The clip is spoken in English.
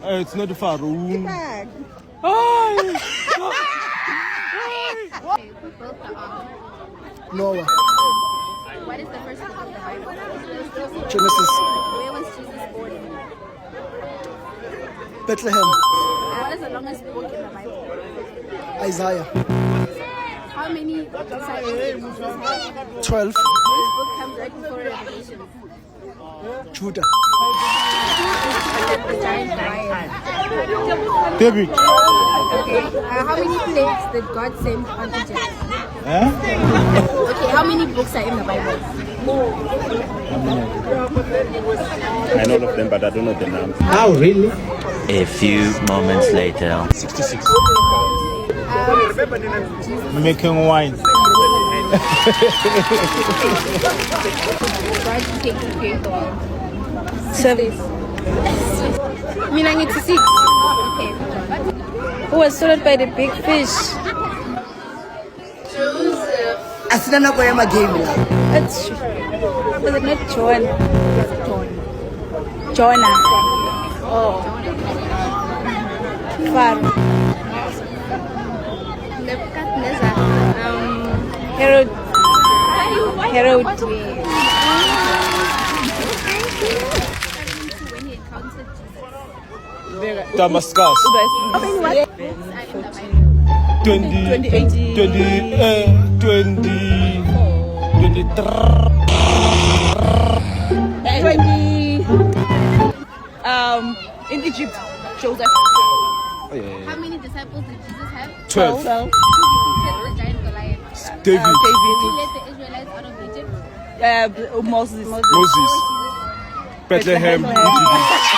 It's not Faroon. Bag. Ay! Okay, we both are. Noah. What is the first book of the Bible? Genesis. Where was Jesus born? Bethlehem. What is the longest book in the Bible? Isaiah. How many disciples did Jesus have? 12. This book comes right before Revelation. Judah. The giant lion. David. Okay. How many plagues did God send on Egypt? Huh? Okay. How many books are in the Bible? I know all of them, but I don't know the names. Oh, really? A few moments later. 66. Jesus. Making wine. God takes the great wall. 7. Meaning it's 6. Okay. Who was swallowed by the big fish? Asina na kwa yama game la. That's was it not John? Jonah. Oh. Pharaoh. Nebuchadnezzar. Herod. Herod. When he encountered Jesus. Damascus. How many what? Books are in the Bible? 20. 20. 20. In Egypt, Joseph. How many disciples did Jesus have? 12. Who defeated the giant Goliath? David. Who led the Israelites out of Egypt? Moses. Moses. Bethlehem. Bethlehem.